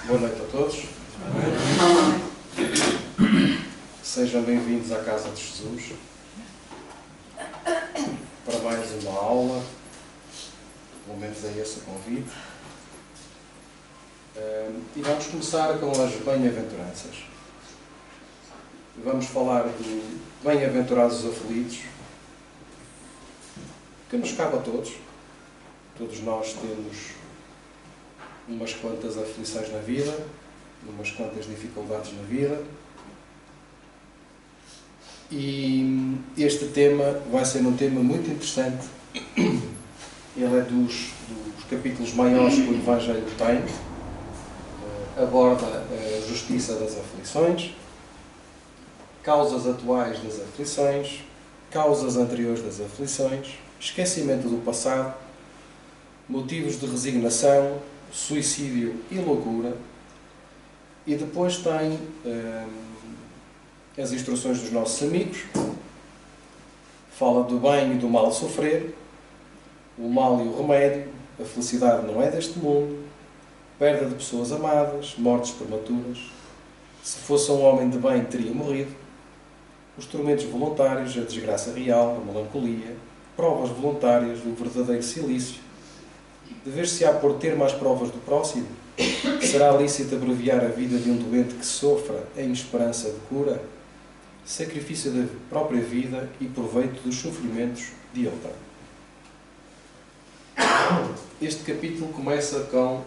Boa noite a todos. Sejam bem-vindos à Casa de Jesus para mais uma aula, pelo menos é esse o convite. E vamos começar com as bem-aventuranças. Vamos falar do bem-aventurados os aflitos, que nos cabe a todos. Todos nós temos umas quantas aflições na vida, umas quantas dificuldades na vida. E este tema vai ser um tema muito interessante. Ele é dos capítulos maiores que o Evangelho tem. Aborda a justiça das aflições, causas atuais das aflições, causas anteriores das aflições, esquecimento do passado, motivos de resignação, suicídio e loucura. E depois tem as instruções dos nossos amigos. Fala do bem e do mal sofrer, o mal e o remédio, a felicidade não é deste mundo, perda de pessoas amadas, mortes prematuras. Se fosse um homem de bem, teria morrido. Os tormentos voluntários, a desgraça real, a melancolia, provas voluntárias, o verdadeiro silício. Dever-se-á por ter mais provas do próximo? Será lícito abreviar a vida de um doente que sofra em esperança de cura? Sacrifício da própria vida e proveito dos sofrimentos de outra. Este capítulo começa com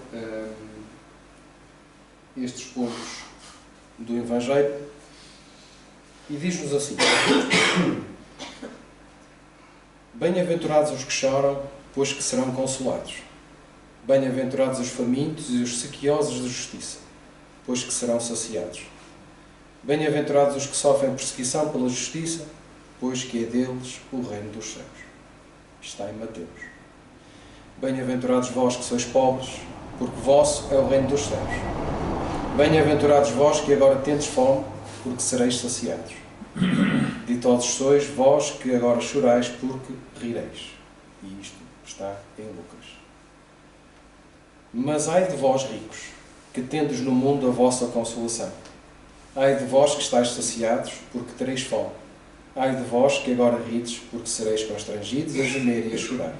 estes pontos do Evangelho e diz-nos assim: Bem-aventurados os que choram, pois que serão consolados. Bem-aventurados os famintos e os sequiosos de justiça, pois que serão saciados. Bem-aventurados os que sofrem perseguição pela justiça, pois que é deles o reino dos céus. Está em Mateus. Bem-aventurados vós que sois pobres, porque vosso é o reino dos céus. Bem-aventurados vós que agora tendes fome, porque sereis saciados. Ditosos sois vós que agora chorais, porque rireis. E isto está em Lucas. Mas ai de vós, ricos, que tendes no mundo a vossa consolação. Ai de vós que estáis saciados, porque tereis fome. Ai de vós que agora rides, porque sereis constrangidos a gemer e a chorar.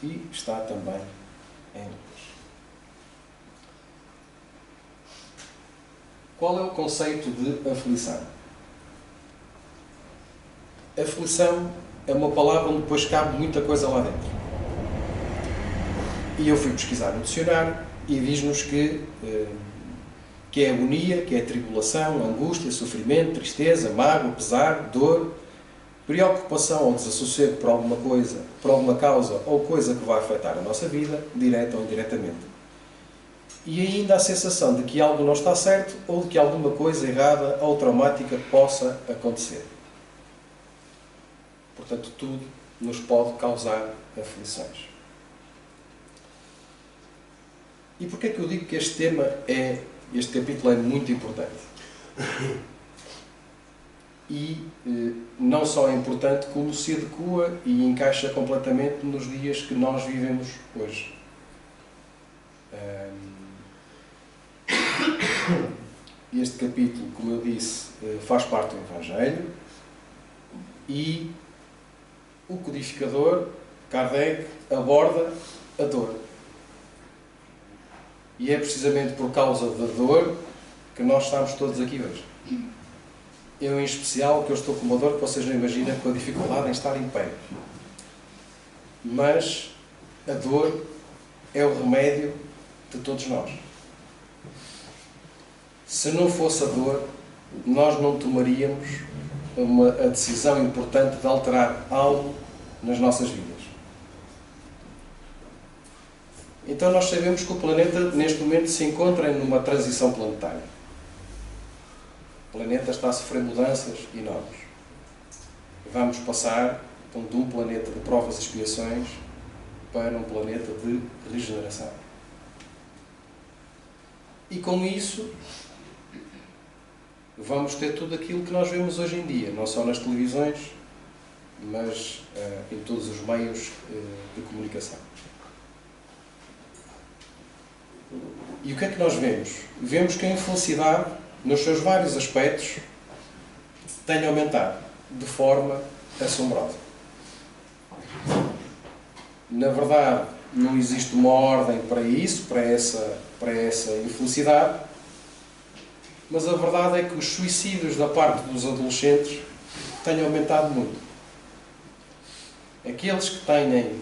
E está também em Lucas. Qual é o conceito de aflição? Aflição é uma palavra onde depois cabe muita coisa lá dentro. E eu fui pesquisar no dicionário e diz-nos que é agonia, que é tribulação, angústia, sofrimento, tristeza, mágoa, pesar, dor, preocupação ou desassossego por alguma coisa, por alguma causa ou coisa que vai afetar a nossa vida, direta ou indiretamente. E ainda a sensação de que algo não está certo ou de que alguma coisa errada ou traumática possa acontecer. Portanto, tudo nos pode causar aflições. E porquê é que eu digo que este capítulo é muito importante? E não só é importante, como se adequa e encaixa completamente nos dias que nós vivemos hoje. Este capítulo, como eu disse, faz parte do Evangelho e o codificador, Kardec, aborda a dor. E é precisamente por causa da dor que nós estamos todos aqui hoje. Eu, em especial, que eu estou com uma dor que vocês não imaginam, com a dificuldade em estar em pé. Mas a dor é o remédio de todos nós. Se não fosse a dor, nós não tomaríamos a decisão importante de alterar algo nas nossas vidas. Então nós sabemos que o planeta, neste momento, se encontra numa transição planetária. O planeta está a sofrer mudanças enormes. Vamos passar então, de um planeta de provas e expiações para um planeta de regeneração. E com isso, vamos ter tudo aquilo que nós vemos hoje em dia, não só nas televisões, mas em todos os meios de comunicação. E o que é que nós vemos? Vemos que a infelicidade, nos seus vários aspectos, tem aumentado de forma assombrosa. Na verdade, não existe uma ordem para isso, para essa infelicidade, mas a verdade é que os suicídios da parte dos adolescentes têm aumentado muito. Aqueles que têm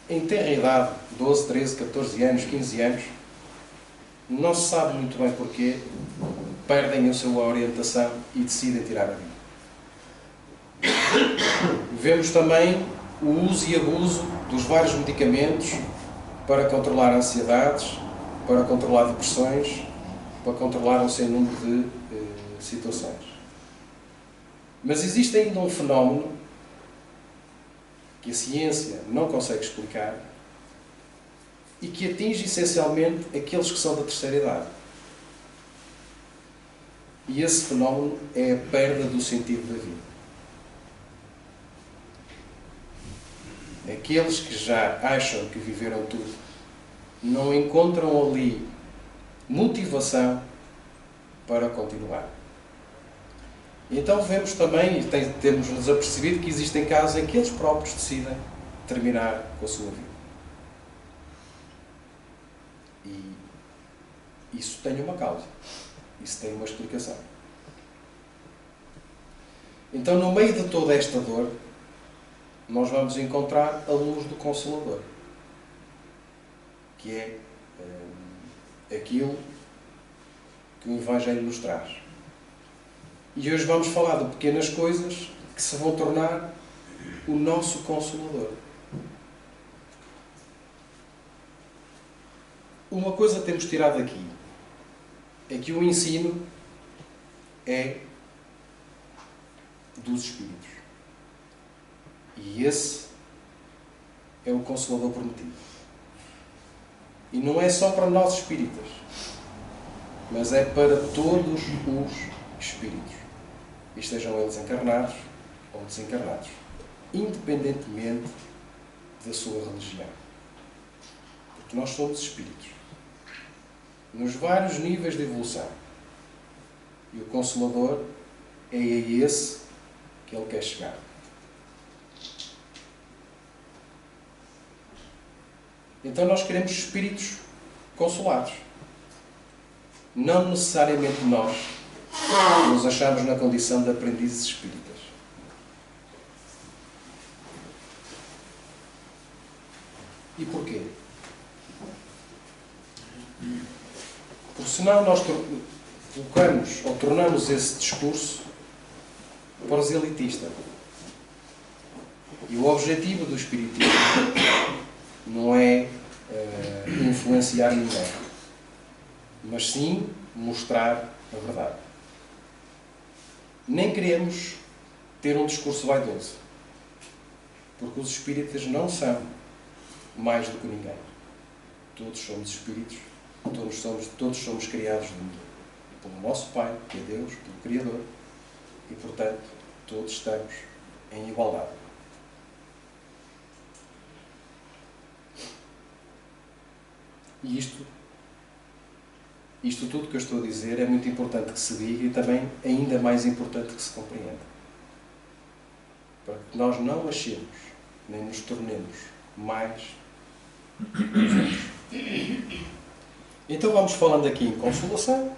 em tenra idade, 12, 13, 14 anos, 15 anos, não se sabe muito bem porquê, perdem a sua orientação e decidem tirar a vida. Vemos também o uso e abuso dos vários medicamentos para controlar ansiedades, para controlar depressões, para controlar um sem número de situações. Mas existe ainda um fenómeno que a ciência não consegue explicar e que atinge essencialmente aqueles que são da terceira idade. E esse fenómeno é a perda do sentido da vida. Aqueles que já acham que viveram tudo não encontram ali motivação para continuar. Então vemos também, e temos-nos apercebido, que existem casos em que eles próprios decidem terminar com a sua vida. E isso tem uma causa. Isso tem uma explicação. Então, no meio de toda esta dor, nós vamos encontrar a luz do Consolador, que é aquilo que o Evangelho nos traz. E hoje vamos falar de pequenas coisas que se vão tornar o nosso Consolador. Uma coisa que temos tirado aqui é que o ensino é dos Espíritos. E esse é o Consolador prometido. E não é só para nós espíritas, mas é para todos os espíritos, estejam eles encarnados ou desencarnados, independentemente da sua religião. Porque nós somos espíritos, nos vários níveis de evolução. E o Consolador é a esse que ele quer chegar. Então nós queremos espíritos consolados. Não necessariamente nós nos achamos na condição de aprendizes espíritas. E porquê? Porque senão nós colocamos ou tornamos esse discurso proselitista. E o objetivo do espiritismo não é influenciar ninguém, mas sim mostrar a verdade. Nem queremos ter um discurso vaidoso, porque os espíritas não são mais do que ninguém. Todos somos espíritos, todos somos criados pelo nosso Pai, que é Deus, pelo Criador, e portanto todos estamos em igualdade. E isto tudo que eu estou a dizer é muito importante que se diga e também ainda mais importante que se compreenda. Para que nós não achemos, nem nos tornemos mais outros. Então vamos falando aqui em consolação,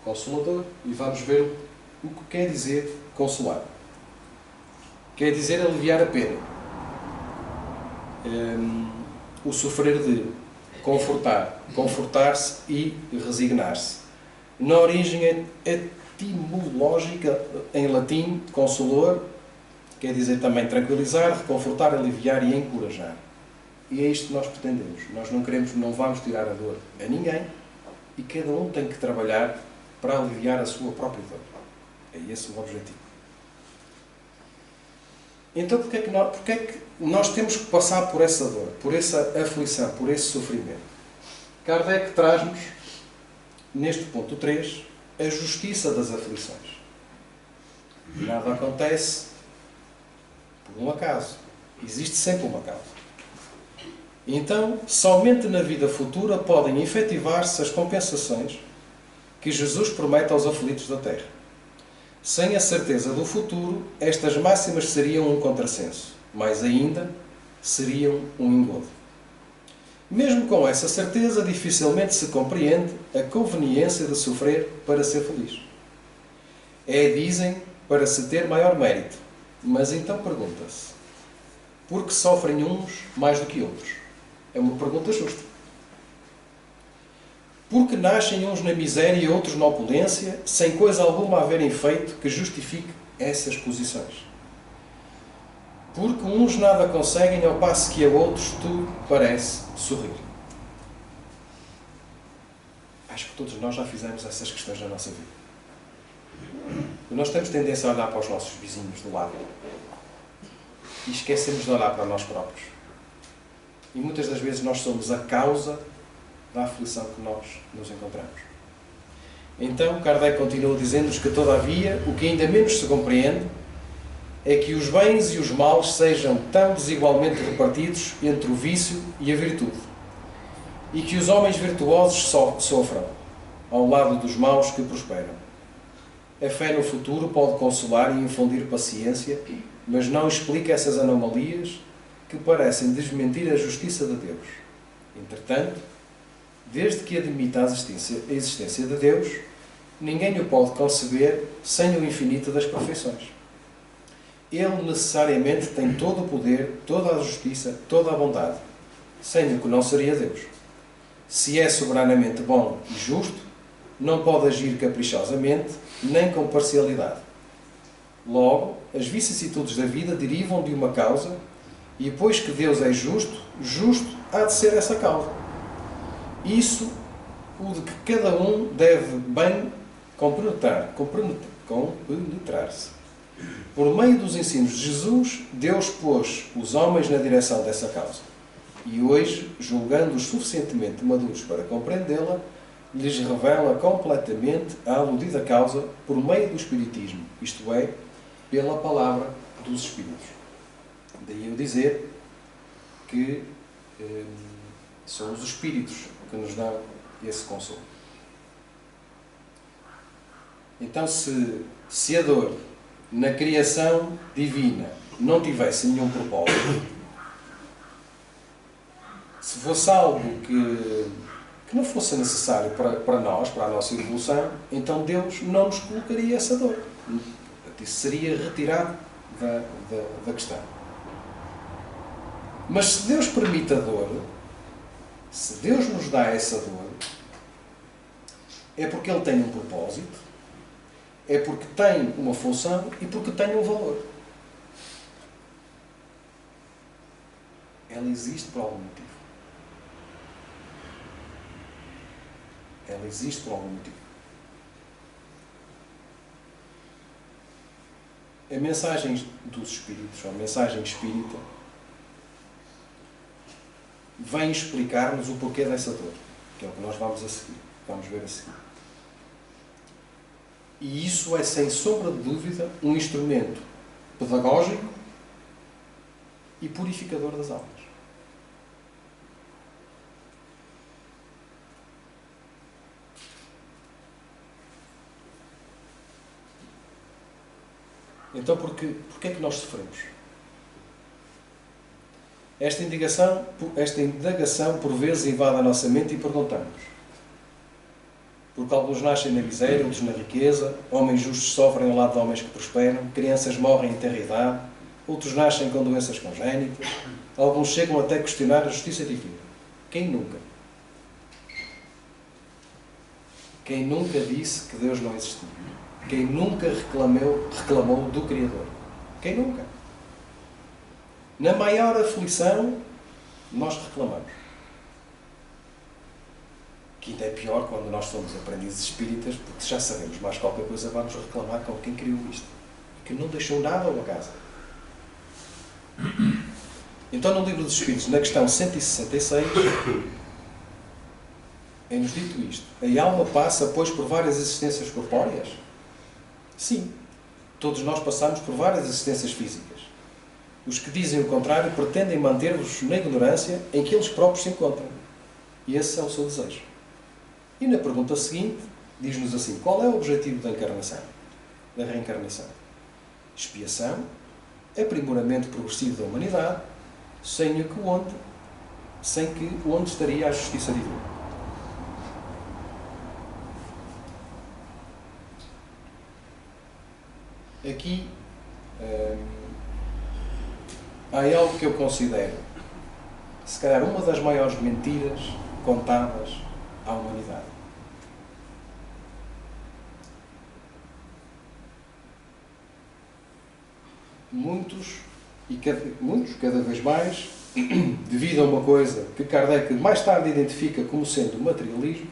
consolador, e vamos ver o que quer dizer consolar. Quer dizer aliviar a pena. O sofrer de confortar, confortar-se e resignar-se. Na origem etimológica, em latim, consolor, quer dizer também tranquilizar, reconfortar, aliviar e encorajar. E é isto que nós pretendemos. Nós não vamos tirar a dor a ninguém e cada um tem que trabalhar para aliviar a sua própria dor. É esse o objetivo. Então, porque é que nós temos que passar por essa dor, por essa aflição, por esse sofrimento? Kardec traz-nos, neste ponto 3, a justiça das aflições. Nada acontece por um acaso. Existe sempre uma causa. Então, somente na vida futura podem efetivar-se as compensações que Jesus promete aos aflitos da terra. Sem a certeza do futuro, estas máximas seriam um contrassenso. Mais ainda, seriam um engodo. Mesmo com essa certeza, dificilmente se compreende a conveniência de sofrer para ser feliz. É, dizem, para se ter maior mérito. Mas então pergunta-se, por que sofrem uns mais do que outros? É uma pergunta justa. Por que nascem uns na miséria e outros na opulência, sem coisa alguma haverem feito que justifique essas posições? Porque uns nada conseguem, ao passo que a outros tudo parece sorrir. Acho que todos nós já fizemos essas questões na nossa vida. Nós temos tendência a olhar para os nossos vizinhos do lado e esquecemos de olhar para nós próprios. E muitas das vezes nós somos a causa da aflição que nós nos encontramos. Então, Kardec continua dizendo-nos que, todavia, o que ainda menos se compreende é que os bens e os males sejam tão desigualmente repartidos entre o vício e a virtude, e que os homens virtuosos sofram ao lado dos maus que prosperam. A fé no futuro pode consolar e infundir paciência, mas não explica essas anomalias que parecem desmentir a justiça de Deus. Entretanto, desde que admita a existência de Deus, ninguém o pode conceber sem o infinito das perfeições. Ele necessariamente tem todo o poder, toda a justiça, toda a bondade, sem o que não seria Deus. Se é soberanamente bom e justo, não pode agir caprichosamente, nem com parcialidade. Logo, as vicissitudes da vida derivam de uma causa, e pois que Deus é justo, justo há de ser essa causa. Isso, o de que cada um deve bem compenetrar-se. Por meio dos ensinos de Jesus, Deus pôs os homens na direção dessa causa. E hoje, julgando-os suficientemente maduros para compreendê-la, lhes revela completamente a aludida causa por meio do Espiritismo, isto é, pela palavra dos Espíritos. Daí eu dizer que são os Espíritos que nos dão esse consolo. Então, se a dor na criação divina não tivesse nenhum propósito, se fosse algo que não fosse necessário para nós, para a nossa evolução, então Deus não nos colocaria essa dor. Isso seria retirado da questão. Mas se Deus permite a dor, se Deus nos dá essa dor, é porque Ele tem um propósito, é porque tem uma função e porque tem um valor. Ela existe por algum motivo. Ela existe por algum motivo. A mensagem dos Espíritos, a mensagem espírita, vem explicar-nos o porquê dessa dor, que é o que nós vamos ver a seguir. E isso é, sem sombra de dúvida, um instrumento pedagógico e purificador das almas. Então, porquê é que nós sofremos? Esta indagação, por vezes, invade a nossa mente e perguntamos. Porque alguns nascem na miséria, outros na riqueza, homens justos sofrem ao lado de homens que prosperam, crianças morrem em tenra idade, outros nascem com doenças congénitas, alguns chegam até a questionar a justiça divina. Quem nunca? Quem nunca disse que Deus não existiu? Quem nunca reclamou do Criador? Quem nunca? Na maior aflição, nós reclamamos. Que ainda é pior quando nós somos aprendizes espíritas, porque já sabemos mais qualquer coisa, vamos reclamar com quem criou isto. Que não deixou nada ao acaso. Então, no Livro dos Espíritos, na questão 166, é-nos dito isto. A alma passa, pois, por várias existências corpóreas? Sim. Todos nós passamos por várias existências físicas. Os que dizem o contrário pretendem manter-vos na ignorância em que eles próprios se encontram. E esse é o seu desejo. E na pergunta seguinte, diz-nos assim: qual é o objetivo da encarnação? Da reencarnação? Expiação, aprimoramento progressivo da humanidade, sem que onde estaria a justiça divina. Aqui há algo que eu considero, se calhar, uma das maiores mentiras contadas à humanidade. Muitos, cada vez mais, devido a uma coisa que Kardec mais tarde identifica como sendo o materialismo,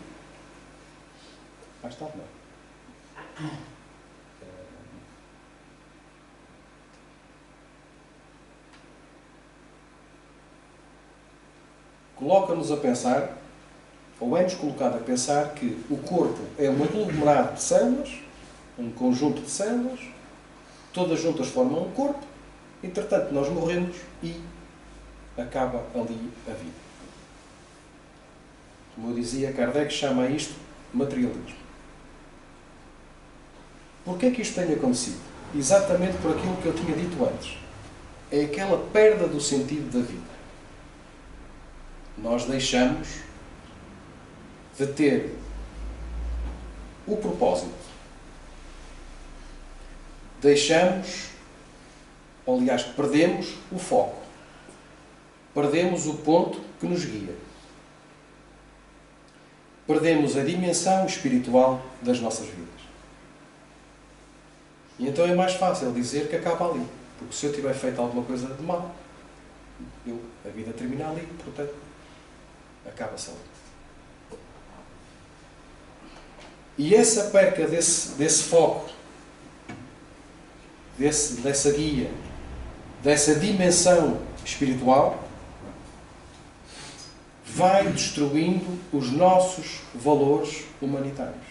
mais tarde não, coloca-nos a pensar, ou é-nos colocado a pensar, que o corpo é um aglomerado de células, um conjunto de células, todas juntas formam um corpo, entretanto nós morremos e acaba ali a vida. Como eu dizia, Kardec chama isto materialismo. Porquê é que isto tem acontecido? Exatamente por aquilo que eu tinha dito antes. É aquela perda do sentido da vida. Nós deixamos de ter o propósito. Perdemos o foco. Perdemos o ponto que nos guia. Perdemos a dimensão espiritual das nossas vidas. E então é mais fácil dizer que acaba ali. Porque se eu tiver feito alguma coisa de mal, a vida termina ali, portanto, acaba-se ali. E essa perca desse foco, dessa guia, dessa dimensão espiritual, vai destruindo os nossos valores humanitários.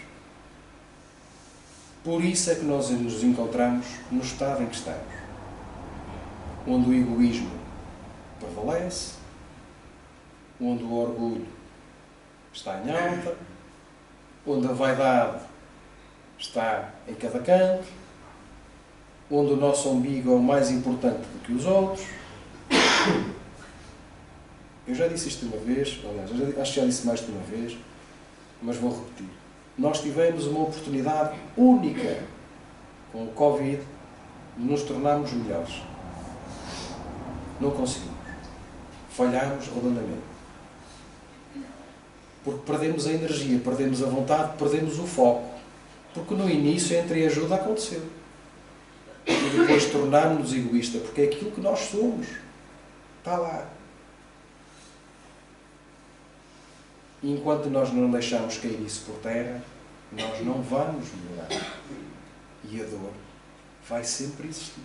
Por isso é que nós nos encontramos no estado em que estamos, onde o egoísmo prevalece, onde o orgulho está em alta, onde a vaidade está em cada canto, onde o nosso umbigo é o mais importante do que os outros. Eu já disse isto uma vez, aliás, acho que já disse mais de uma vez, mas vou repetir. Nós tivemos uma oportunidade única com o Covid de nos tornarmos melhores. Não conseguimos. Falhámos redondamente. Porque perdemos a energia, perdemos a vontade, perdemos o foco. Porque no início a entreajuda aconteceu. E depois tornámos-nos egoístas, porque é aquilo que nós somos. Está lá. E enquanto nós não deixarmos cair isso por terra, nós não vamos melhorar. E a dor vai sempre existir.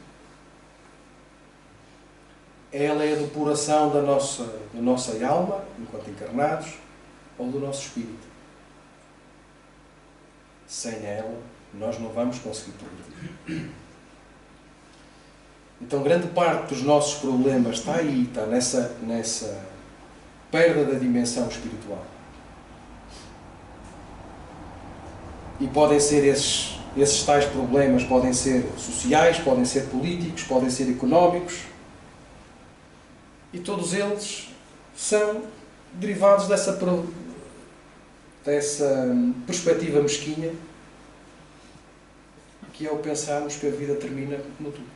Ela é a depuração da nossa alma, enquanto encarnados, ou do nosso espírito. Sem ela, nós não vamos conseguir progredir. Então, grande parte dos nossos problemas está aí, está nessa perda da dimensão espiritual. E podem ser esses tais problemas, podem ser sociais, podem ser políticos, podem ser económicos. E todos eles são derivados dessa perspectiva mesquinha, que é o pensarmos que a vida termina no tudo.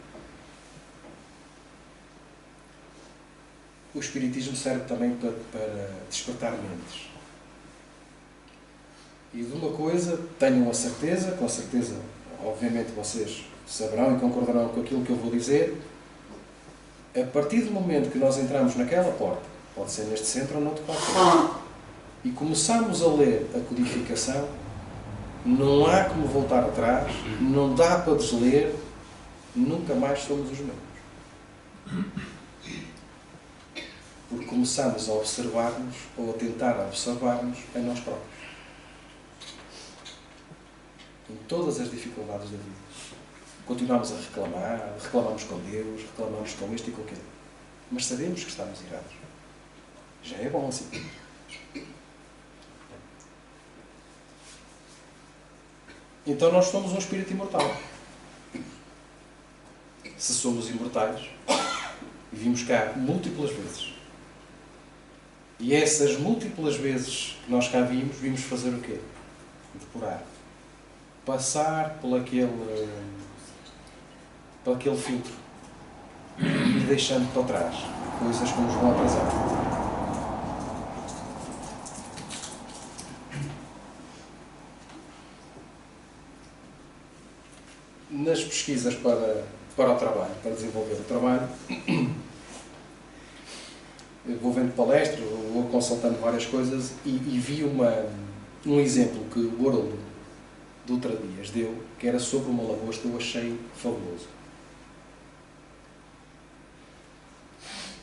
O Espiritismo serve também para despertar mentes. E de uma coisa tenham a certeza, com certeza, obviamente vocês saberão e concordarão com aquilo que eu vou dizer, a partir do momento que nós entramos naquela porta, pode ser neste centro ou noutro qualquer, e começamos a ler a codificação, não há como voltar atrás, não dá para desler, nunca mais somos os mesmos. Porque começamos a observar-nos, ou a tentar observar-nos a nós próprios. Em todas as dificuldades da vida. Continuamos a reclamar, reclamamos com Deus, reclamamos com este e com aquele. Mas sabemos que estamos irados. Já é bom assim. Então nós somos um espírito imortal. Se somos imortais, e vimos cá múltiplas vezes. E essas múltiplas vezes que nós cá vimos fazer o quê? Depurar. Passar por aquele filtro. E deixando para trás coisas que nos vão atrasar. Nas pesquisas para o trabalho, para desenvolver o trabalho, eu vou vendo palestras, vou consultando várias coisas e vi um exemplo que o Haroldo Dutra Dias deu, que era sobre uma lagosta, eu achei fabuloso.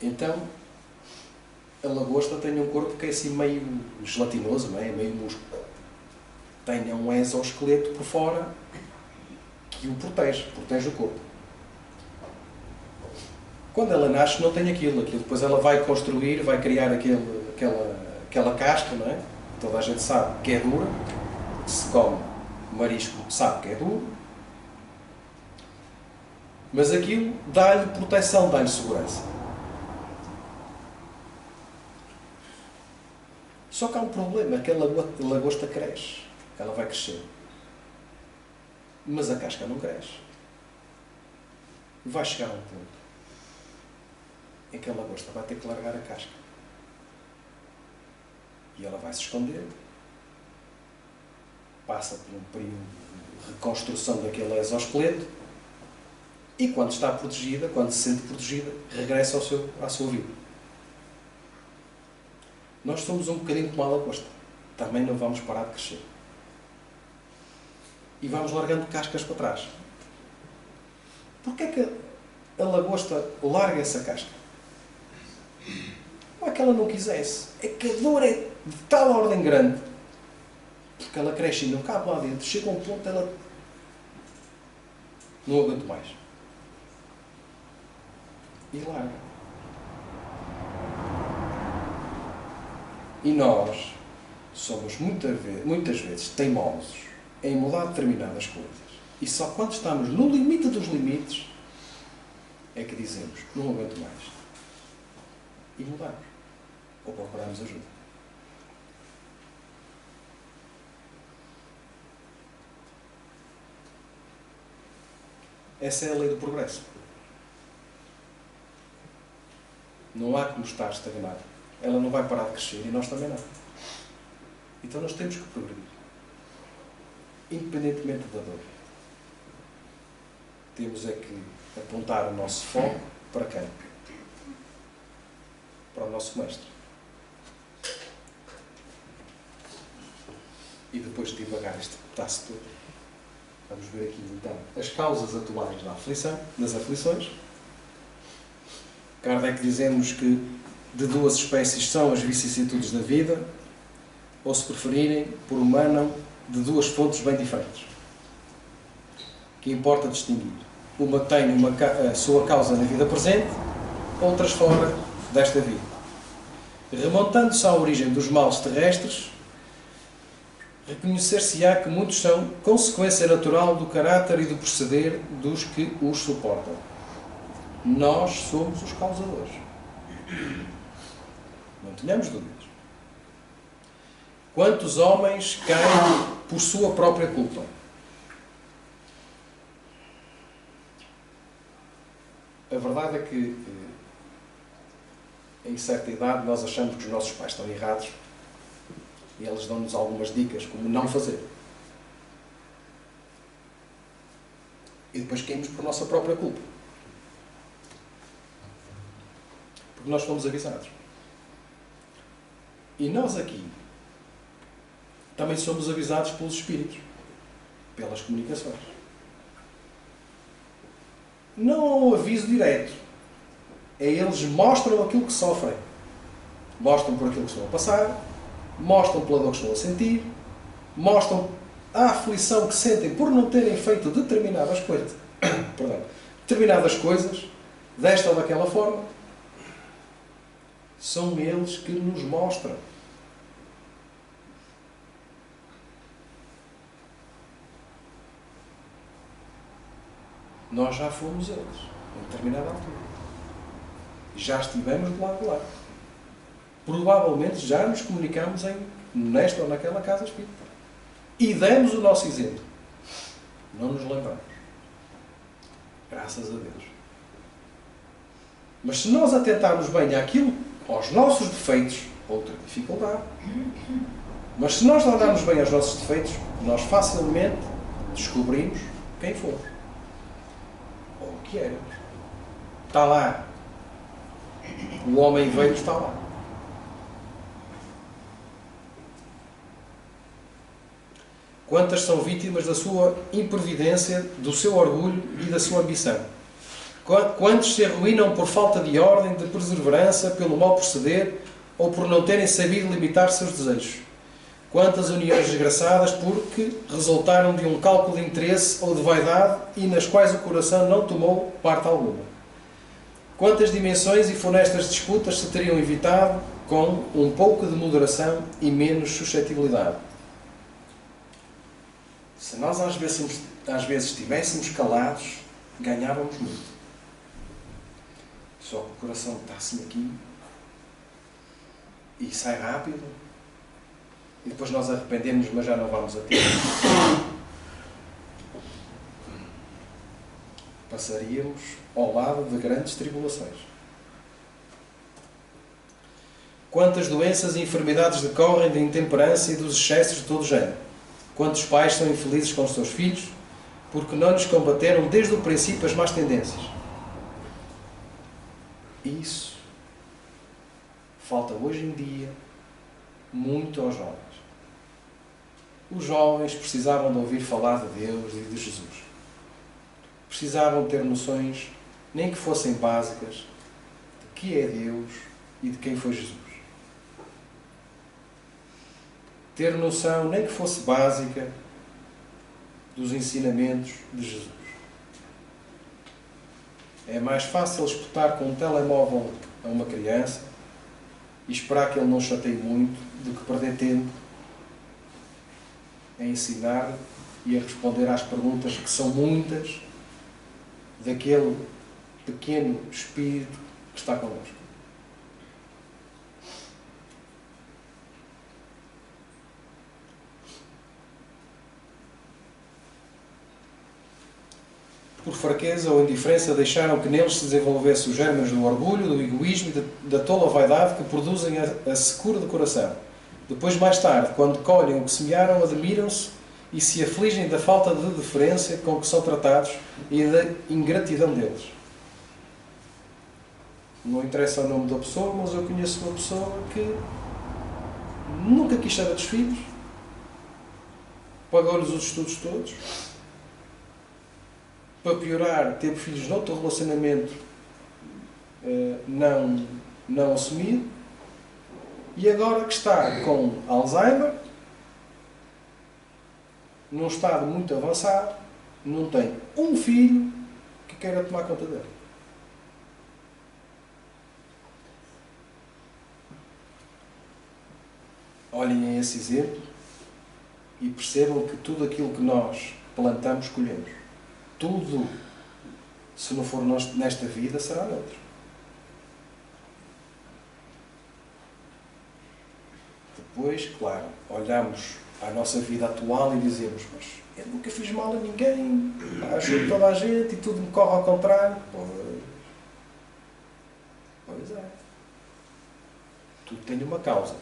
Então, a lagosta tem um corpo que é assim meio gelatinoso, não é? Meio músculo. Tem um exoesqueleto por fora que o protege o corpo. Quando ela nasce não tem aquilo. Depois ela vai construir, vai criar aquela casca, não é? Toda a gente sabe que é dura, se come marisco sabe que é duro, mas aquilo dá-lhe proteção, dá-lhe segurança. Só que há um problema, que a lagosta cresce, ela vai crescer, mas a casca não cresce. Vai chegar a um ponto em que a lagosta vai ter que largar a casca. E ela vai se esconder, passa por um período de reconstrução daquele exoesqueleto e quando está protegida, quando se sente protegida, regressa à sua vida. Nós somos um bocadinho como a lagosta. Também não vamos parar de crescer. E vamos largando cascas para trás. Porquê é que a lagosta larga essa casca? Não é que ela não quisesse. É que a dor é de tal ordem grande. Porque ela cresce e não cabe lá dentro. Chega a um ponto, ela não aguenta mais. E larga. E nós somos muitas vezes teimosos em mudar determinadas coisas. E só quando estamos no limite dos limites é que dizemos, não aguento mais. E mudamos. Ou procuramos ajuda. Essa é a lei do progresso. Não há como estar estagnado. Ela não vai parar de crescer e nós também não. Então nós temos que progredir. Independentemente da dor. Temos é que apontar o nosso foco para quem? Para o nosso mestre. E depois de divagar este pedaço todo, vamos ver aqui então as causas atuais das aflições. Kardec diz-nos que de duas espécies são as vicissitudes da vida, ou se preferirem, por humanam, de duas fontes bem diferentes. Que importa distinguir. Uma tem a sua causa na vida presente, outras fora desta vida. Remontando-se à origem dos males terrestres, reconhecer-se-á que muitos são consequência natural do caráter e do proceder dos que os suportam. Nós somos os causadores. Não tenhamos dúvidas. Quantos homens caem por sua própria culpa? A verdade é que, em certa idade, nós achamos que os nossos pais estão errados e eles dão-nos algumas dicas como não fazer. E depois caímos por nossa própria culpa. Porque nós fomos avisados. E nós aqui também somos avisados pelos espíritos, pelas comunicações. Não há um aviso direto. Eles mostram aquilo que sofrem. Mostram por aquilo que estão a passar, mostram pela dor que estão a sentir, mostram a aflição que sentem por não terem feito determinadas coisas. determinadas coisas, desta ou daquela forma. São eles que nos mostram. Nós já fomos eles, em determinada altura. Já estivemos do lado de lá. Provavelmente já nos comunicamos nesta ou naquela casa espírita. E demos o nosso exemplo. Não nos lembramos. Graças a Deus. Mas se nós atentarmos bem àquilo, aos nossos defeitos, outra dificuldade. Mas se nós olharmos bem aos nossos defeitos, nós facilmente descobrimos quem fomos. Ou o que éramos. Está lá. O homem velho está lá. Quantas são vítimas da sua imprevidência, do seu orgulho e da sua ambição? Quantos se arruinam por falta de ordem, de perseverança, pelo mau proceder ou por não terem sabido limitar seus desejos? Quantas uniões desgraçadas porque resultaram de um cálculo de interesse ou de vaidade e nas quais o coração não tomou parte alguma? Quantas dimensões e funestas disputas se teriam evitado com um pouco de moderação e menos suscetibilidade? Se nós às vezes estivéssemos calados, ganhávamos muito. Só que o coração está assim aqui e sai rápido e depois nós arrependemos, mas já não vamos a tempo. Passaríamos ao lado de grandes tribulações. Quantas doenças e enfermidades decorrem da intemperança e dos excessos de todo o género? Quantos pais são infelizes com os seus filhos porque não lhes combateram desde o princípio as más tendências? Isso falta hoje em dia muito aos jovens. Os jovens precisavam de ouvir falar de Deus e de Jesus. Precisavam ter noções, nem que fossem básicas, de que é Deus e de quem foi Jesus. Ter noção, nem que fosse básica, dos ensinamentos de Jesus. É mais fácil espetar com um telemóvel a uma criança e esperar que ele não chateie muito do que perder tempo a ensinar e a responder às perguntas que são muitas daquele pequeno espírito que está connosco. Por fraqueza ou indiferença deixaram que neles se desenvolvesse os germes do orgulho, do egoísmo e da tola vaidade que produzem a secura do coração. Depois, mais tarde, quando colhem o que semearam, admiram-se e se afligem da falta de deferência com que são tratados e da ingratidão deles. Não interessa o nome da pessoa, mas eu conheço uma pessoa que nunca quis saber dos filhos, pagou-lhes os estudos todos. Para piorar, teve filhos noutro relacionamento não assumido e agora que está com Alzheimer, num estado muito avançado, não tem um filho que queira tomar conta dele. Olhem esse exemplo e percebam que tudo aquilo que nós plantamos, colhemos. Tudo, se não for nesta vida, será noutra. Depois, claro, olhamos à nossa vida atual e dizemos: mas eu nunca fiz mal a ninguém, ajudo toda a gente e tudo me corre ao contrário. Pois é. Tudo tem uma causa.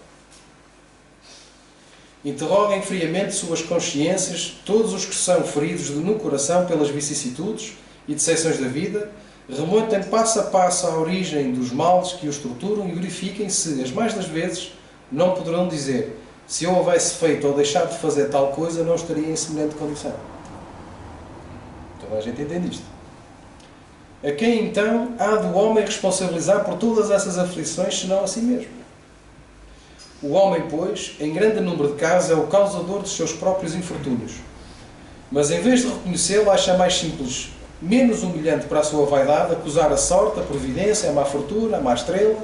Interroguem friamente suas consciências, todos os que são feridos no coração pelas vicissitudes e decepções da vida, remontem passo a passo à origem dos males que os torturam e verifiquem se, as mais das vezes, não poderão dizer: se eu houvesse feito ou deixado de fazer tal coisa, não estaria em semelhante condição. Toda a gente entende isto. A quem então há do homem responsabilizar por todas essas aflições, senão a si mesmo? O homem, pois, em grande número de casos, é o causador dos seus próprios infortúnios. Mas em vez de reconhecê-lo, acha mais simples menos humilhante para a sua vaidade acusar a sorte, a providência, a má fortuna, a má estrela,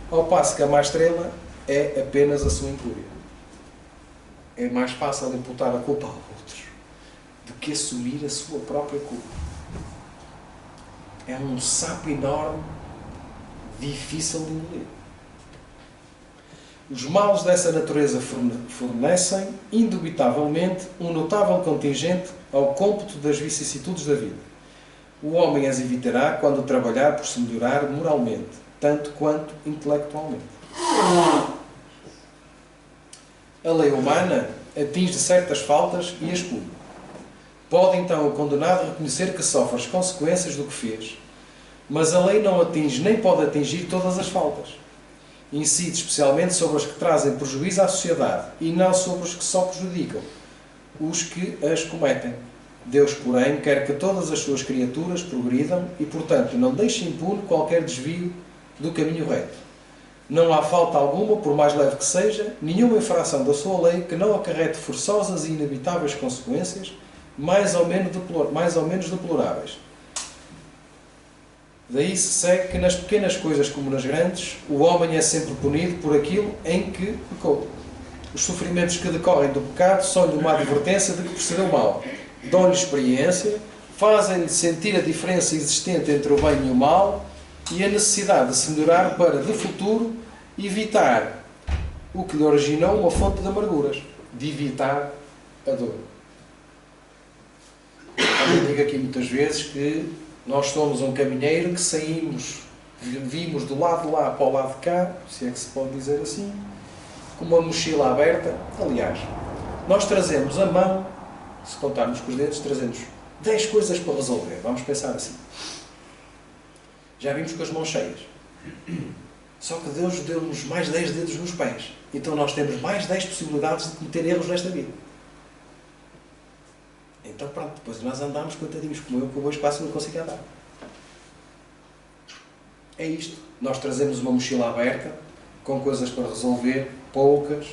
ao passo que a má estrela é apenas a sua incúria. É mais fácil imputar a culpa ao outro do que assumir a sua própria culpa. É um sapo enorme, difícil de engolir. Os males dessa natureza fornecem, indubitavelmente, um notável contingente ao cômputo das vicissitudes da vida. O homem as evitará quando trabalhar por se melhorar moralmente, tanto quanto intelectualmente. A lei humana atinge certas faltas e as pune. Pode então o condenado reconhecer que sofre as consequências do que fez, mas a lei não atinge nem pode atingir todas as faltas. Incide especialmente sobre as que trazem prejuízo à sociedade e não sobre os que só prejudicam os que as cometem. Deus, porém, quer que todas as suas criaturas progridam e, portanto, não deixe impune qualquer desvio do caminho reto. Não há falta alguma, por mais leve que seja, nenhuma infração da sua lei que não acarrete forçosas e inevitáveis consequências, mais ou menos deploráveis. Daí se segue que nas pequenas coisas como nas grandes, o homem é sempre punido por aquilo em que pecou. Os sofrimentos que decorrem do pecado são-lhe uma advertência de que procedeu mal. Dão-lhe experiência, fazem-lhe sentir a diferença existente entre o bem e o mal e a necessidade de se melhorar para, de futuro, evitar o que lhe originou uma fonte de amarguras. De evitar a dor. Eu digo aqui muitas vezes que nós somos um caminheiro que vimos do lado de lá para o lado de cá, se é que se pode dizer assim, com uma mochila aberta. Aliás, nós trazemos a mão, se contarmos com os dedos, trazemos 10 coisas para resolver. Vamos pensar assim. Já vimos com as mãos cheias. Só que Deus deu-nos mais 10 dedos nos pés. Então nós temos mais 10 possibilidades de cometer erros nesta vida. Então pronto, depois nós andamos coitadinhos como eu, que o meu espaço não consigo andar. É isto. Nós trazemos uma mochila aberta, com coisas para resolver, poucas,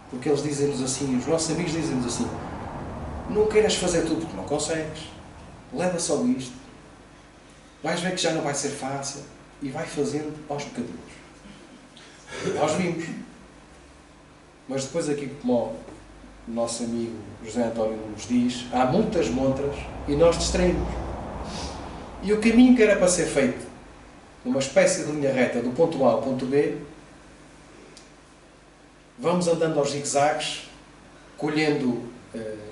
porque eles dizem-nos assim, os nossos amigos dizem-nos assim, não queiras fazer tudo porque não consegues, leva só isto, vais ver que já não vai ser fácil, e vai fazendo aos bocadinhos. Nós vimos. Mas depois aqui, como o nosso amigo José António nos diz, há muitas montras e nós distraímos. E o caminho que era para ser feito numa espécie de linha reta do ponto A ao ponto B, vamos andando aos zigue-zagues, colhendo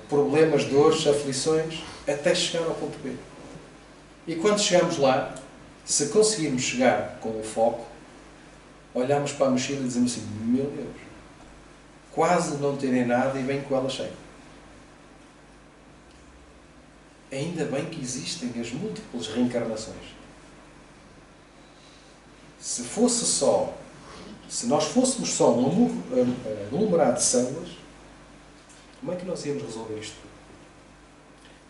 problemas, dores, aflições, até chegar ao ponto B. E quando chegamos lá, se conseguirmos chegar com o foco, olhamos para a mochila e dizemos assim, meu Deus, quase não terem nada e vem com ela cheia. Ainda bem que existem as múltiplas reencarnações. Se nós fôssemos só um aglomerado de células, como é que nós íamos resolver isto?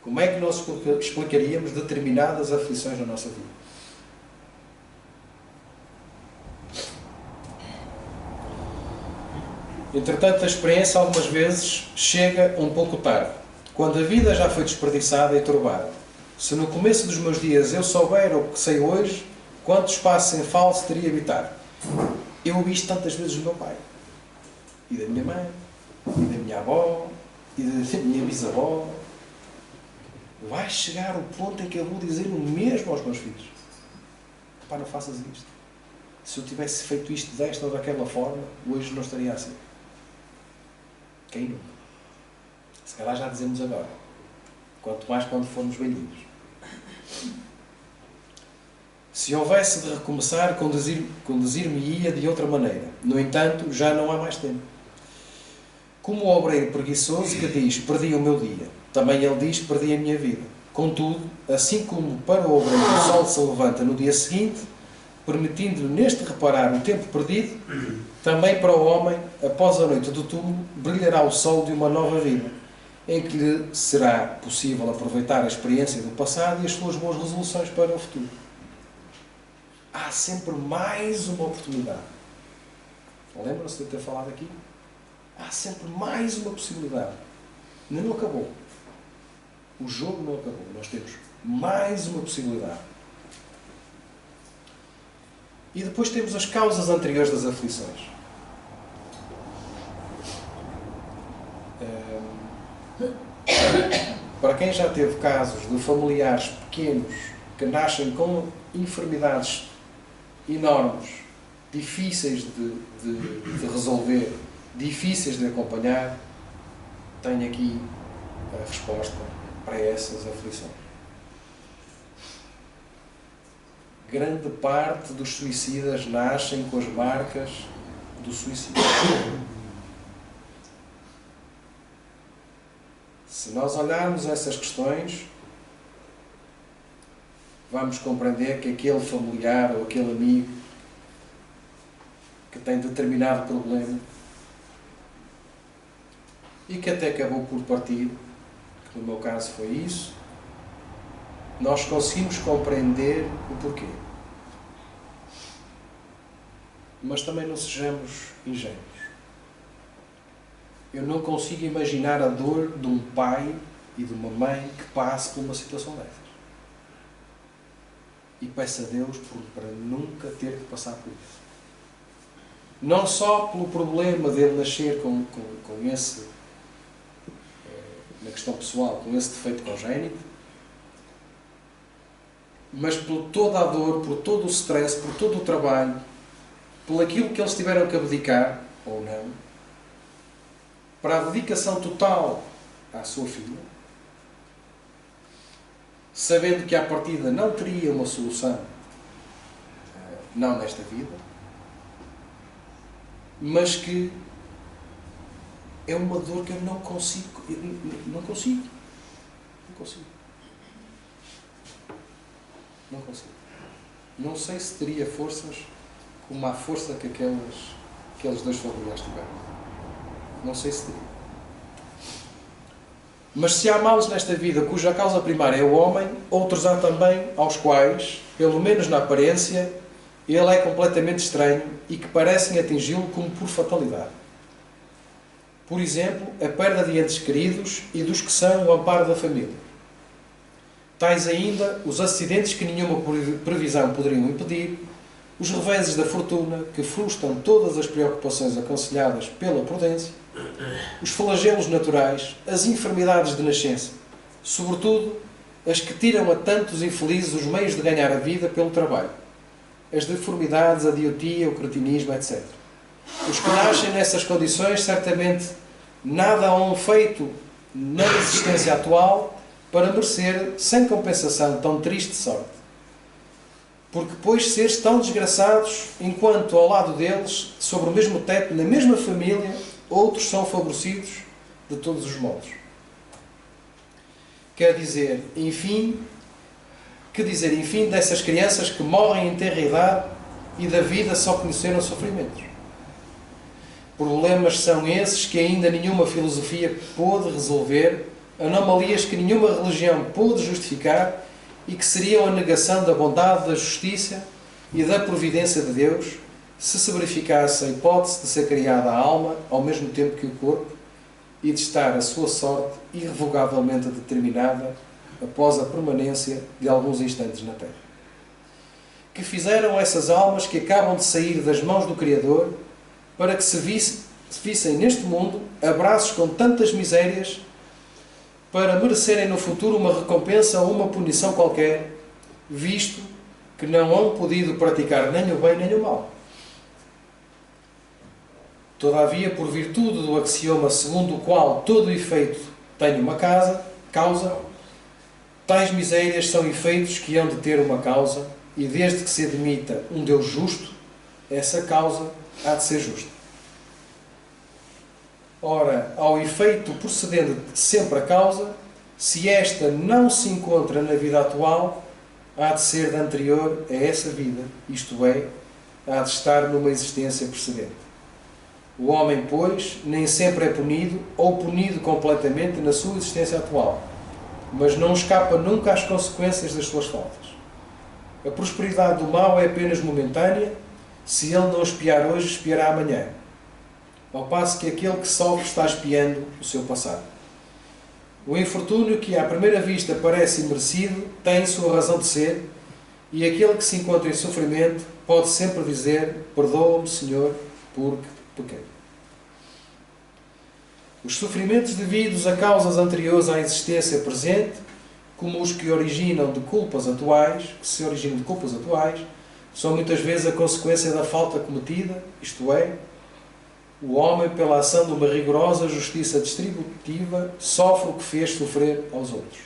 Como é que nós explicaríamos determinadas aflições na nossa vida? Entretanto, a experiência algumas vezes chega um pouco tarde, quando a vida já foi desperdiçada e turbada. Se no começo dos meus dias eu souber o que sei hoje, quanto espaço sem falso teria evitar? Eu ouvi isto tantas vezes do meu pai, e da minha mãe, e da minha avó, e da minha bisavó. Vai chegar o ponto em que eu vou dizer o mesmo aos meus filhos. Pá, não faças isto. Se eu tivesse feito isto desta ou daquela forma, hoje não estaria assim. Quem nunca? Se calhar já dizemos agora. Quanto mais quando formos velhinhos. Se houvesse de recomeçar, conduzir-me-ia de outra maneira. No entanto, já não há mais tempo. Como o obreiro preguiçoso que diz, perdi o meu dia, também ele diz, perdi a minha vida. Contudo, assim como para o obreiro o sol se levanta no dia seguinte, permitindo-lhe neste reparar o tempo perdido, também para o homem, após a noite do túmulo, brilhará o sol de uma nova vida, em que lhe será possível aproveitar a experiência do passado e as suas boas resoluções para o futuro. Há sempre mais uma oportunidade. Lembram-se de eu ter falado aqui? Há sempre mais uma possibilidade. Ainda não acabou. O jogo não acabou. Nós temos Mais uma possibilidade. E depois temos as causas anteriores das aflições. Para quem já teve casos de familiares pequenos que nascem com enfermidades enormes, difíceis de resolver, difíceis de acompanhar, tenho aqui a resposta para essas aflições. Grande parte dos suicidas nascem com as marcas do suicídio. Se nós olharmos essas questões, vamos compreender que aquele familiar ou aquele amigo que tem determinado problema e que até acabou por partir, que no meu caso foi isso, nós conseguimos compreender o porquê. Mas também não sejamos ingênuos. Eu não consigo imaginar a dor de um pai e de uma mãe que passe por uma situação dessas. E peço a Deus para nunca ter que passar por isso. Não só pelo problema dele nascer com esse, na questão pessoal, com esse defeito congénito, mas por toda a dor, por todo o stress, por todo o trabalho, por aquilo que eles tiveram que abdicar, ou não, para a dedicação total à sua filha, sabendo que à partida não teria uma solução, não nesta vida, mas que é uma dor que eu não consigo. Não consigo. Não sei se teria forças como a força que aqueles dois familiares tiveram. Não sei se teria. Mas se há males nesta vida cuja causa primária é o homem, outros há também aos quais, pelo menos na aparência, ele é completamente estranho e que parecem atingi-lo como por fatalidade. Por exemplo, a perda de entes queridos e dos que são o amparo da família. Tais ainda os acidentes que nenhuma previsão poderiam impedir, os reveses da fortuna que frustram todas as preocupações aconselhadas pela prudência, os flagelos naturais, as enfermidades de nascença, sobretudo as que tiram a tantos infelizes os meios de ganhar a vida pelo trabalho, as deformidades, a idiotia, o cretinismo, etc. Os que nascem nessas condições certamente nada hão feito na existência atual para merecer, sem compensação, tão triste sorte. Porque, pois, seres tão desgraçados, enquanto ao lado deles, sobre o mesmo teto, na mesma família, outros são favorecidos de todos os modos. Quer dizer, enfim, dessas crianças que morrem em tenra idade e da vida só conheceram sofrimentos. Problemas são esses que ainda nenhuma filosofia pôde resolver, anomalias que nenhuma religião pôde justificar e que seriam a negação da bondade, da justiça e da providência de Deus, se verificasse a hipótese de ser criada a alma ao mesmo tempo que o corpo e de estar a sua sorte irrevogavelmente determinada após a permanência de alguns instantes na Terra. Que fizeram essas almas que acabam de sair das mãos do Criador para que se vissem neste mundo abraços com tantas misérias para merecerem no futuro uma recompensa ou uma punição qualquer, visto que não hão podido praticar nem o bem nem o mal. Todavia, por virtude do axioma segundo o qual todo efeito tem uma causa, tais misérias são efeitos que hão de ter uma causa, e desde que se admita um Deus justo, essa causa há de ser justa. Ora, ao efeito procedendo de sempre a causa, se esta não se encontra na vida atual, há de ser da anterior a essa vida, isto é, há de estar numa existência precedente. O homem, pois, nem sempre é punido ou punido completamente na sua existência atual, mas não escapa nunca às consequências das suas faltas. A prosperidade do mal é apenas momentânea, se ele não espiar hoje, espiará amanhã, ao passo que aquele que sofre está espiando o seu passado. O infortúnio que à primeira vista parece imerecido tem sua razão de ser, e aquele que se encontra em sofrimento pode sempre dizer: perdoa-me, Senhor, porque pequei. Os sofrimentos devidos a causas anteriores à existência presente, como os que se originam de culpas atuais, são muitas vezes a consequência da falta cometida, isto é, o homem, pela ação de uma rigorosa justiça distributiva, sofre o que fez sofrer aos outros.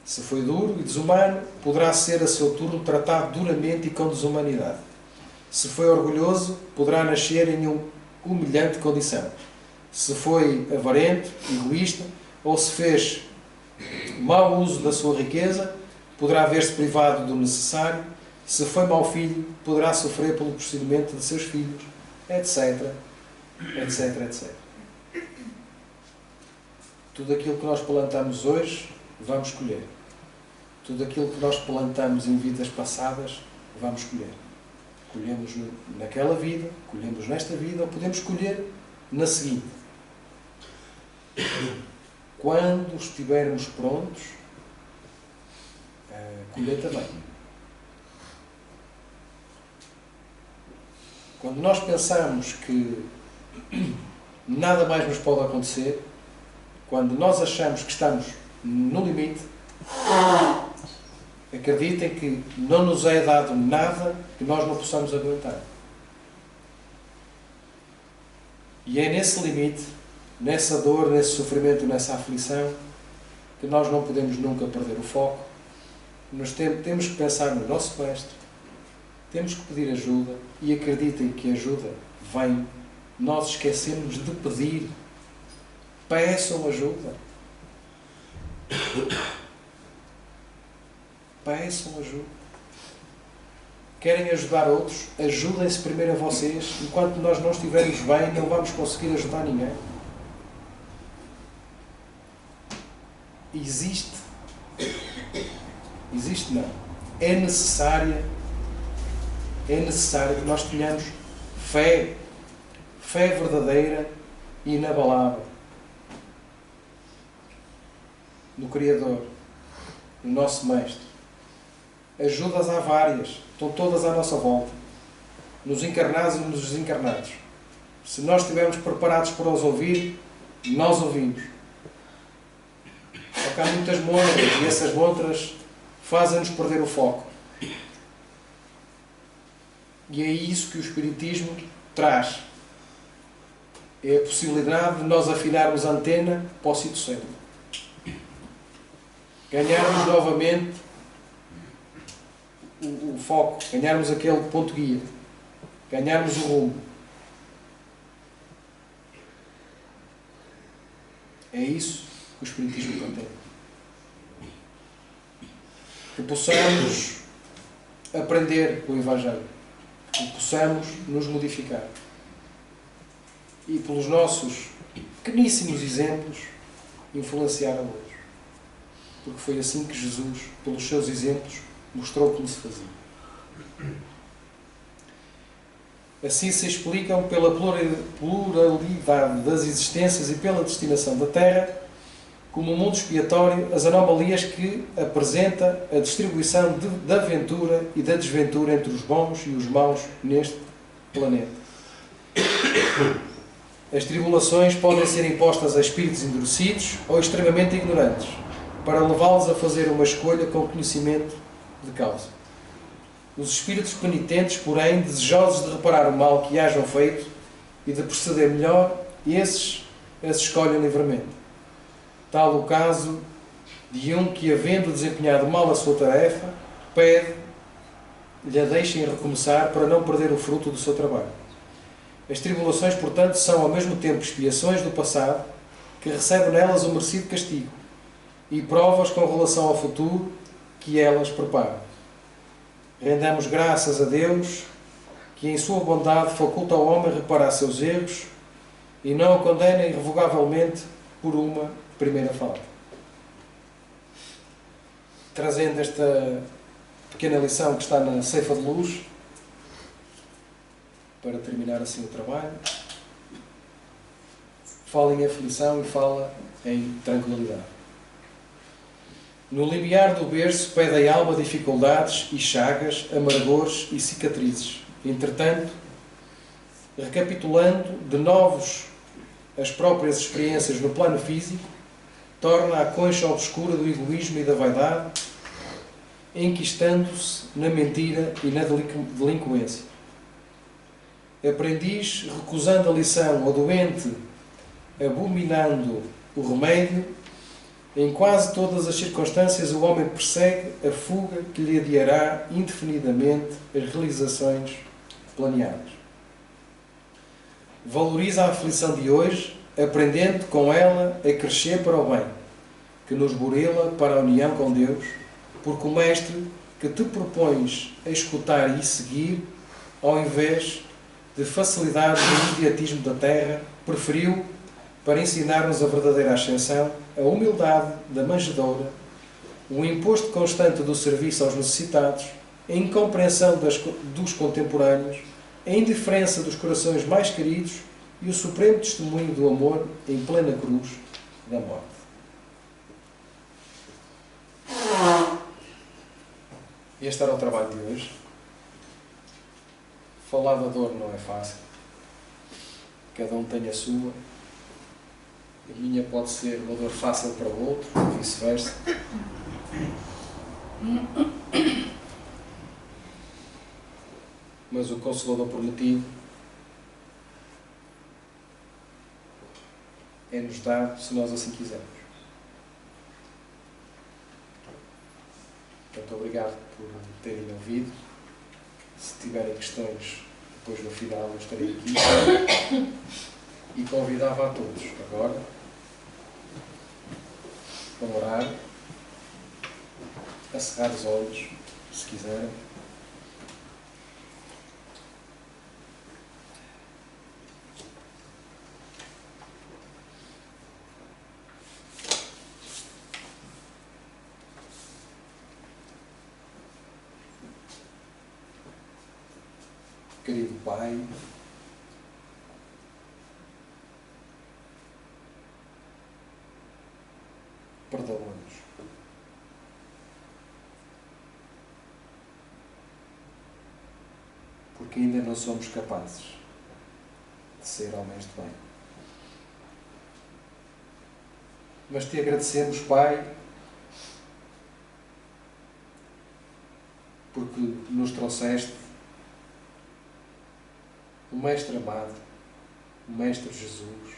Se foi duro e desumano, poderá ser a seu turno tratado duramente e com desumanidade. Se foi orgulhoso, poderá nascer em uma humilhante condição. Se foi avarento, egoísta, ou se fez mau uso da sua riqueza, poderá ver-se privado do necessário. Se foi mau filho, poderá sofrer pelo procedimento de seus filhos, etc., etc., etc. Tudo aquilo que nós plantamos hoje, vamos colher. Tudo aquilo que nós plantamos em vidas passadas, vamos colher. Colhemos naquela vida, colhemos nesta vida, ou podemos colher na seguinte. Quando estivermos prontos, colher também. Quando nós pensamos que nada mais nos pode acontecer, quando nós achamos que estamos no limite, acreditem que não nos é dado nada que nós não possamos aguentar. E é nesse limite, nessa dor, nesse sofrimento, nessa aflição, que nós não podemos nunca perder o foco. Nós temos que pensar no nosso Mestre, temos que pedir ajuda, e acreditem que a ajuda vem. Nós esquecemos de pedir. Peçam ajuda. Peçam ajuda. Querem ajudar outros? Ajudem-se primeiro a vocês. Enquanto nós não estivermos bem, não vamos conseguir ajudar ninguém. Existe não. É necessário que nós tenhamos fé verdadeira e inabalável no Criador, no nosso Mestre. Ajudas há várias, estão todas à nossa volta, nos encarnados e nos desencarnados. Se nós estivermos preparados para os ouvir, nós ouvimos. Só que há muitas montras, e essas montras fazem-nos perder o foco. E é isso que o Espiritismo traz. É a possibilidade de nós afinarmos a antena para o sítio certo. Ganharmos novamente o foco, ganharmos aquele ponto guia, ganharmos o rumo. É isso que o Espiritismo contém. Que possamos aprender com o Evangelho, que possamos nos modificar e, pelos nossos pequeníssimos exemplos, influenciar a outros. Porque foi assim que Jesus, pelos seus exemplos, mostrou como se fazia. Assim se explicam, pela pluralidade das existências e pela destinação da Terra, como um mundo expiatório, as anomalias que apresenta a distribuição da aventura e da desventura entre os bons e os maus neste planeta. As tribulações podem ser impostas a espíritos endurecidos ou extremamente ignorantes, para levá-los a fazer uma escolha com conhecimento de causa. Os espíritos penitentes, porém, desejosos de reparar o mal que hajam feito e de proceder melhor, esses escolhem livremente. Tal o caso de um que, havendo desempenhado mal a sua tarefa, pede-lhe a deixem recomeçar para não perder o fruto do seu trabalho. As tribulações, portanto, são ao mesmo tempo expiações do passado, que recebem nelas o merecido castigo, e provas com relação ao futuro que elas preparam. Rendamos graças a Deus, que em sua bondade faculta ao homem reparar seus erros e não o condena irrevogavelmente por uma primeira falta. Trazendo esta pequena lição que está na Ceifa de Luz, para terminar assim o trabalho, fala em aflição e fala em tranquilidade. No limiar do berço pede a alma dificuldades e chagas, amargores e cicatrizes. Entretanto, recapitulando de novos as próprias experiências no plano físico, torna a concha obscura do egoísmo e da vaidade, enquistando-se na mentira e na delinquência. Aprendiz recusando a lição, ou doente abominando o remédio, em quase todas as circunstâncias o homem persegue a fuga que lhe adiará indefinidamente as realizações planeadas. Valoriza a aflição de hoje, aprendendo com ela a crescer para o bem, que nos burila para a união com Deus, porque o Mestre que te propões a escutar e seguir, ao invés de facilidade do imediatismo da terra, preferiu, para ensinar-nos a verdadeira ascensão, a humildade da manjedoura, o imposto constante do serviço aos necessitados, a incompreensão dos contemporâneos, a indiferença dos corações mais queridos e o supremo testemunho do amor em plena cruz da morte. Este era o trabalho de hoje. Falar da dor não é fácil. Cada um tem a sua. A minha pode ser uma dor fácil para o outro, e vice-versa. Mas o Consolador prometido é-nos dado se nós assim quisermos. Portanto, obrigado por terem ouvido. Se tiverem questões, depois no final eu estarei aqui. E convidava a todos agora para orar, a cerrar os olhos, se quiserem. Querido Pai, perdoa-nos. Porque ainda não somos capazes de ser homens de bem. Mas te agradecemos, Pai, porque nos trouxeste o Mestre amado, o Mestre Jesus,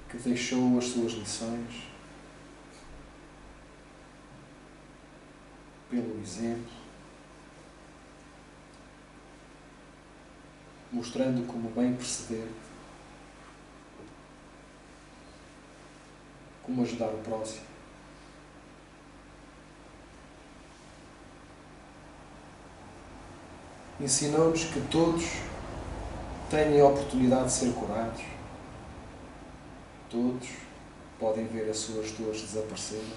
que deixou as suas lições pelo exemplo, mostrando como bem proceder, como ajudar o próximo. Ensinou-nos que todos têm a oportunidade de ser curados. Todos podem ver as suas dores desaparecerem.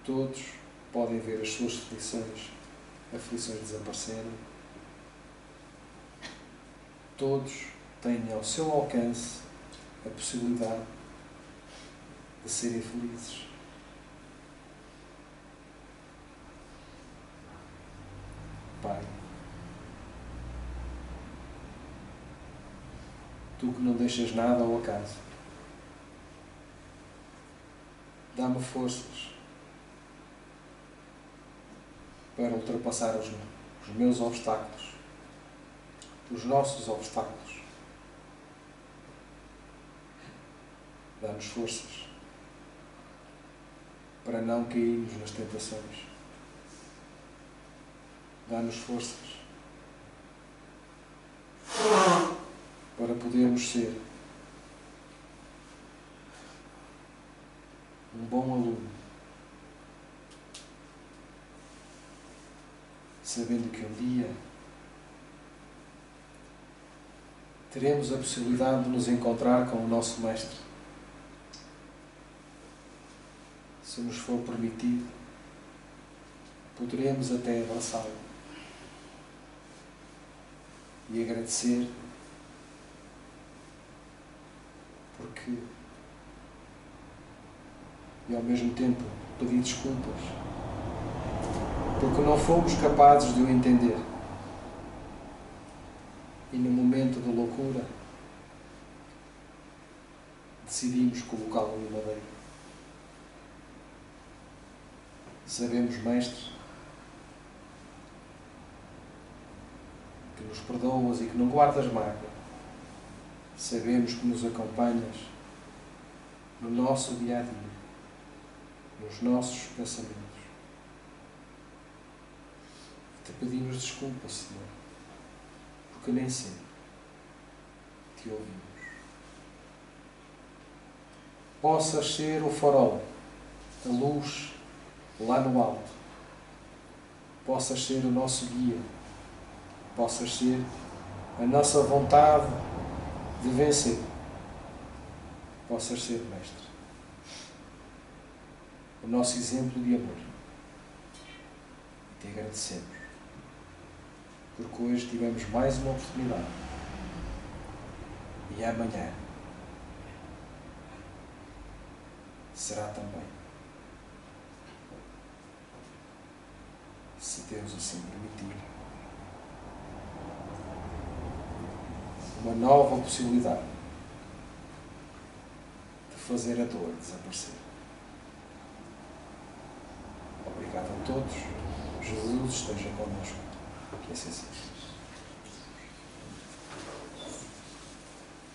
Todos podem ver as suas aflições desaparecerem. Todos têm ao seu alcance a possibilidade de serem felizes. Pai, Tu que não deixas nada ao acaso, dá-me forças para ultrapassar os meus obstáculos, os nossos obstáculos. Dá-nos forças para não cairmos nas tentações. Dá-nos forças para podermos ser um bom aluno, sabendo que um dia teremos a possibilidade de nos encontrar com o nosso Mestre, se nos for permitido, poderemos até abraçá-lo e agradecer, porque e ao mesmo tempo pedir desculpas, porque não fomos capazes de o entender. E no momento de loucura, decidimos colocá-lo no madeiro. Sabemos, Mestre, que nos perdoas e que não guardas mágoa. Sabemos que nos acompanhas no nosso dia-a-dia, nos nossos pensamentos. Te pedimos desculpa, Senhor, porque nem sempre te ouvimos. Possas ser o farol, a luz lá no alto. Possas ser o nosso guia. Possas ser a nossa vontade de vencer. Possas ser, Mestre, o nosso exemplo de amor. E te agradecemos, porque hoje tivemos mais uma oportunidade. E amanhã será também, se Deus assim permitir, uma nova possibilidade de fazer a dor desaparecer. Obrigado a todos. Jesus esteja connosco. Que assim seja.